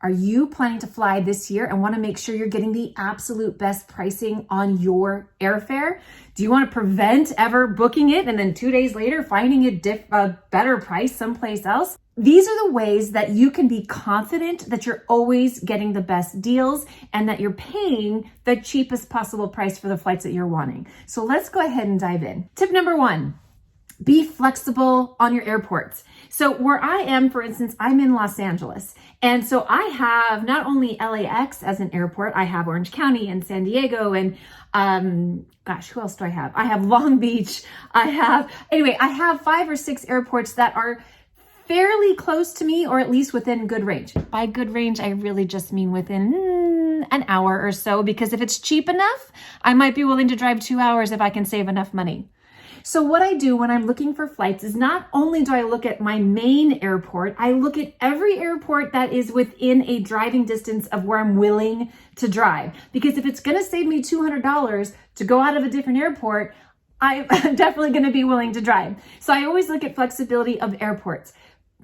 Are you planning to fly this year and want to make sure you're getting the absolute best pricing on your airfare? Do you want to prevent ever booking it and then 2 days later finding a better price someplace else? These are the ways that you can be confident that you're always getting the best deals and that you're paying the cheapest possible price for the flights that you're wanting. So let's go ahead and dive in. Tip number 1. Be flexible on your airports. So where I am, for instance, I'm in Los Angeles. And so I have not only LAX as an airport, I have Orange County and San Diego and who else do I have? I have Long Beach. I have 5 or 6 airports that are fairly close to me, or at least within good range. By good range, I really just mean within an hour or so, because if it's cheap enough, I might be willing to drive 2 hours if I can save enough money. So what I do when I'm looking for flights is not only do I look at my main airport, I look at every airport that is within a driving distance of where I'm willing to drive. Because if it's going to save me $200 to go out of a different airport, I'm definitely going to be willing to drive. So I always look at flexibility of airports.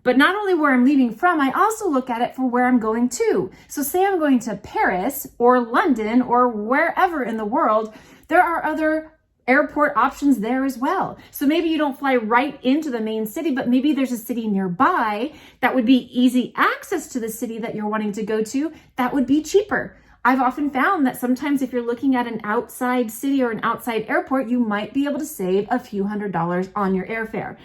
But not only where I'm leaving from, I also look at it for where I'm going to. So say I'm going to Paris or London or wherever in the world, there are other airport options there as well. So maybe you don't fly right into the main city, but maybe there's a city nearby that would be easy access to the city that you're wanting to go to that would be cheaper. I've often found that sometimes if you're looking at an outside city or an outside airport, you might be able to save a few $100s on your airfare.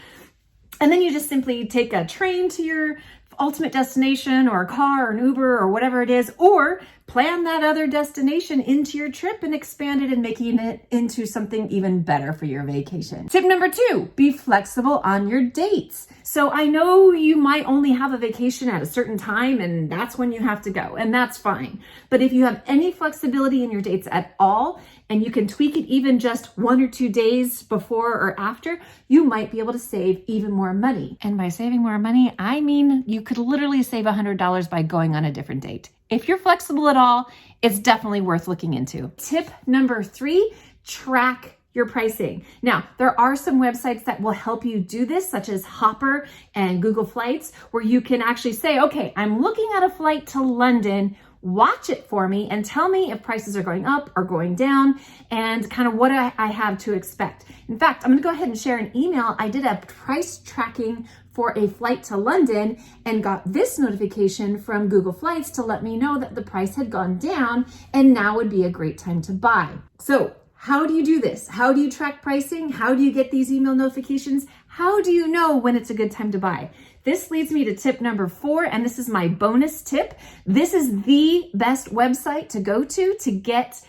And then you just simply take a train to your ultimate destination, or a car or an Uber or whatever it is, or plan that other destination into your trip and expand it and making it into something even better for your vacation. Tip number 2, be flexible on your dates. So I know you might only have a vacation at a certain time and that's when you have to go, and that's fine. But if you have any flexibility in your dates at all, and you can tweak it even just 1 or 2 days before or after, you might be able to save even more money. And by saving more money, I mean you could literally save $100 by going on a different date. If you're flexible at all, it's definitely worth looking into. Tip number 3, track your pricing. Now, there are some websites that will help you do this, such as Hopper and Google Flights, where you can actually say, okay, I'm looking at a flight to London, watch it for me and tell me if prices are going up or going down and kind of what I have to expect. In fact, I'm going to go ahead and share an email. I did a price tracking for a flight to London and got this notification from Google Flights to let me know that the price had gone down and now would be a great time to buy. So how do you do this? How do you track pricing? How do you get these email notifications? How do you know when it's a good time to buy? This leads me to tip number 4, and this is my bonus tip. This is the best website to go to get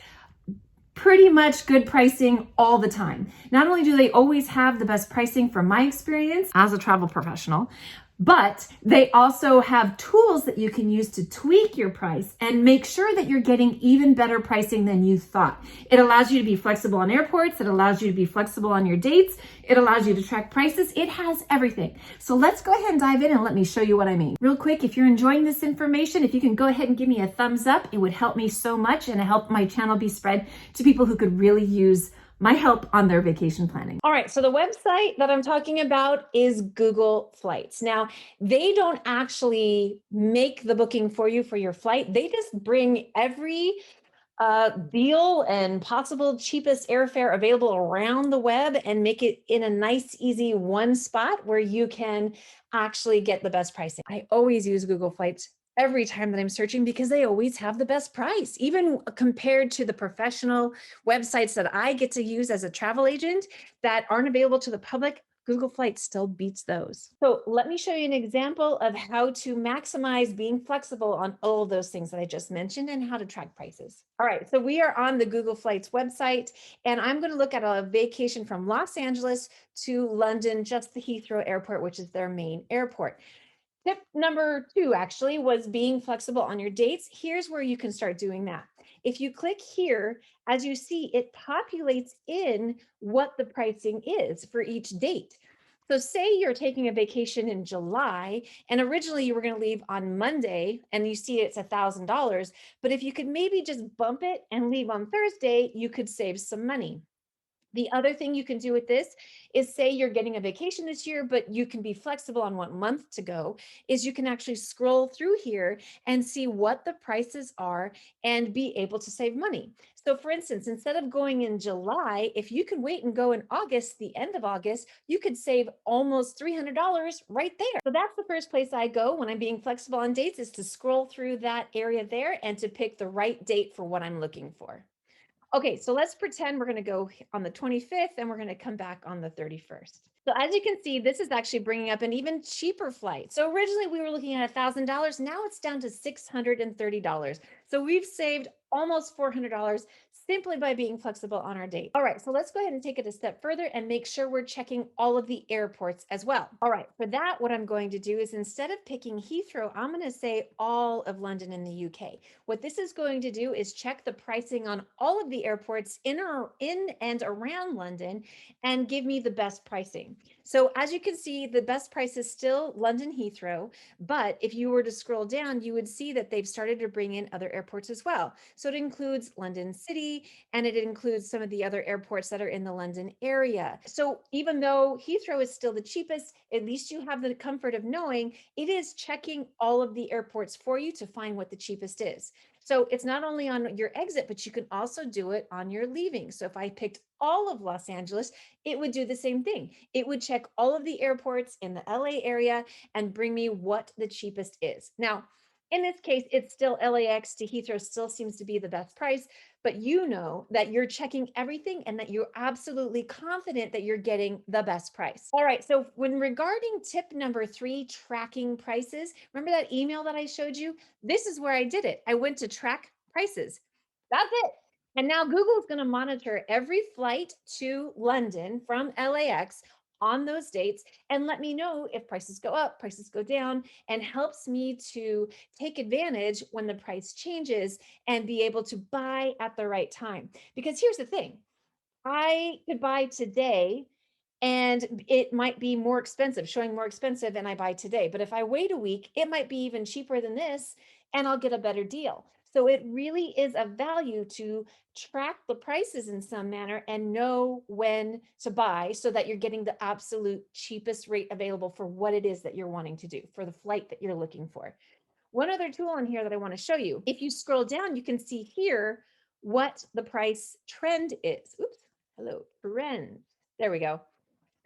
pretty much good pricing all the time. Not only do they always have the best pricing from my experience as a travel professional, but they also have tools that you can use to tweak your price and make sure that you're getting even better pricing than you thought. It allows you to be flexible on airports. It allows you to be flexible on your dates. It allows you to track prices. It has everything. So let's go ahead and dive in and let me show you what I mean. Real quick, if you're enjoying this information, if you can go ahead and give me a thumbs up, it would help me so much and help my channel be spread to people who could really use my help on their vacation planning. All right, so the website that I'm talking about is Google Flights. Now, they don't actually make the booking for you for your flight. They just bring every deal and possible cheapest airfare available around the web and make it in a nice, easy one spot where you can actually get the best pricing. I always use Google Flights every time that I'm searching because they always have the best price, even compared to the professional websites that I get to use as a travel agent that aren't available to the public. Google Flights still beats those. So let me show you an example of how to maximize being flexible on all of those things that I just mentioned and how to track prices. All right, so we are on the Google Flights website, and I'm going to look at a vacation from Los Angeles to London, just the Heathrow Airport, which is their main airport. Tip number 2 actually was being flexible on your dates. Here's where you can start doing that. If you click here, as you see, it populates in what the pricing is for each date. So say you're taking a vacation in July, and originally you were going to leave on Monday, and you see it's $1,000. But if you could maybe just bump it and leave on Thursday, you could save some money. The other thing you can do with this is, say you're getting a vacation this year, but you can be flexible on what month to go, is you can actually scroll through here and see what the prices are and be able to save money. So for instance, instead of going in July, if you can wait and go in August, the end of August, you could save almost $300 right there. So that's the first place I go when I'm being flexible on dates, is to scroll through that area there and to pick the right date for what I'm looking for. Okay, so let's pretend we're going to go on the 25th and we're going to come back on the 31st. So as you can see, this is actually bringing up an even cheaper flight. So originally we were looking at $1,000. Now it's down to $630. So we've saved almost $400 simply by being flexible on our date. All right, so let's go ahead and take it a step further and make sure we're checking all of the airports as well. All right, for that, what I'm going to do is, instead of picking Heathrow, I'm going to say all of London in the UK. What this is going to do is check the pricing on all of the airports in and around London and give me the best pricing. So as you can see, the best price is still London Heathrow, but if you were to scroll down, you would see that they've started to bring in other airports as well. So it includes London City, and it includes some of the other airports that are in the London area. So even though Heathrow is still the cheapest, at least you have the comfort of knowing it is checking all of the airports for you to find what the cheapest is. So it's not only on your exit, but you can also do it on your leaving. So if I picked all of Los Angeles, it would do the same thing. It would check all of the airports in the LA area and bring me what the cheapest is. Now, in this case, it's still LAX to Heathrow still seems to be the best price, but you know that you're checking everything and that you're absolutely confident that you're getting the best price. All right, so when regarding tip number 3, tracking prices, remember that email that I showed you? This is where I did it. I went to track prices. That's it. And now Google is going to monitor every flight to London from LAX on those dates and let me know if prices go up, prices go down, and helps me to take advantage when the price changes and be able to buy at the right time. Because here's the thing, I could buy today and it might be more expensive, showing more expensive, and I buy today. But if I wait a week, it might be even cheaper than this and I'll get a better deal. So it really is of value to track the prices in some manner and know when to buy so that you're getting the absolute cheapest rate available for what it is that you're wanting to do, for the flight that you're looking for. One other tool in here that I want to show you. If you scroll down, you can see here what the price trend is. Oops, hello, trend. There we go.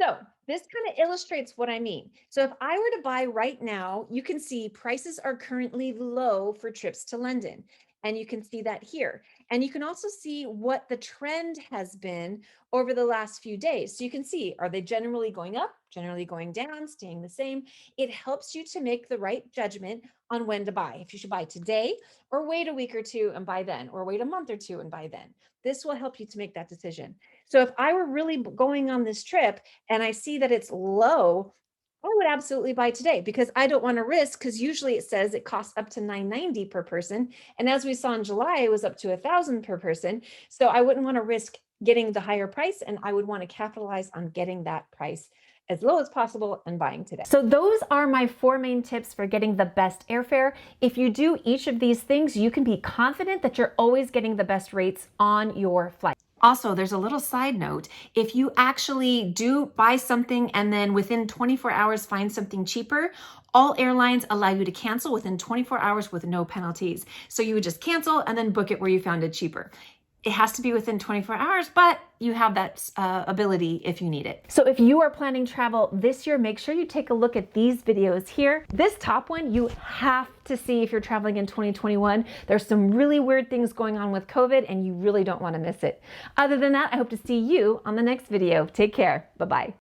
So this kind of illustrates what I mean. So if I were to buy right now, you can see prices are currently low for trips to London. And you can see that here. And you can also see what the trend has been over the last few days. So you can see, are they generally going up, generally going down, staying the same? It helps you to make the right judgment on when to buy. If you should buy today or wait a week or two and buy then, or wait a month or two and buy then. This will help you to make that decision. So if I were really going on this trip and I see that it's low, I would absolutely buy today because I don't want to risk, because usually it says it costs up to $990 per person. And as we saw in July, it was up to $1,000 per person. So I wouldn't want to risk getting the higher price, and I would want to capitalize on getting that price as low as possible and buying today. So those are my 4 main tips for getting the best airfare. If you do each of these things, you can be confident that you're always getting the best rates on your flight. Also, there's a little side note. If you actually do buy something and then within 24 hours find something cheaper, all airlines allow you to cancel within 24 hours with no penalties. So you would just cancel and then book it where you found it cheaper. It has to be within 24 hours, but you have that ability if you need it. So if you are planning travel this year, make sure you take a look at these videos here. This top one, you have to see if you're traveling in 2021. There's some really weird things going on with COVID and you really don't want to miss it. Other than that, I hope to see you on the next video. Take care. Bye-bye.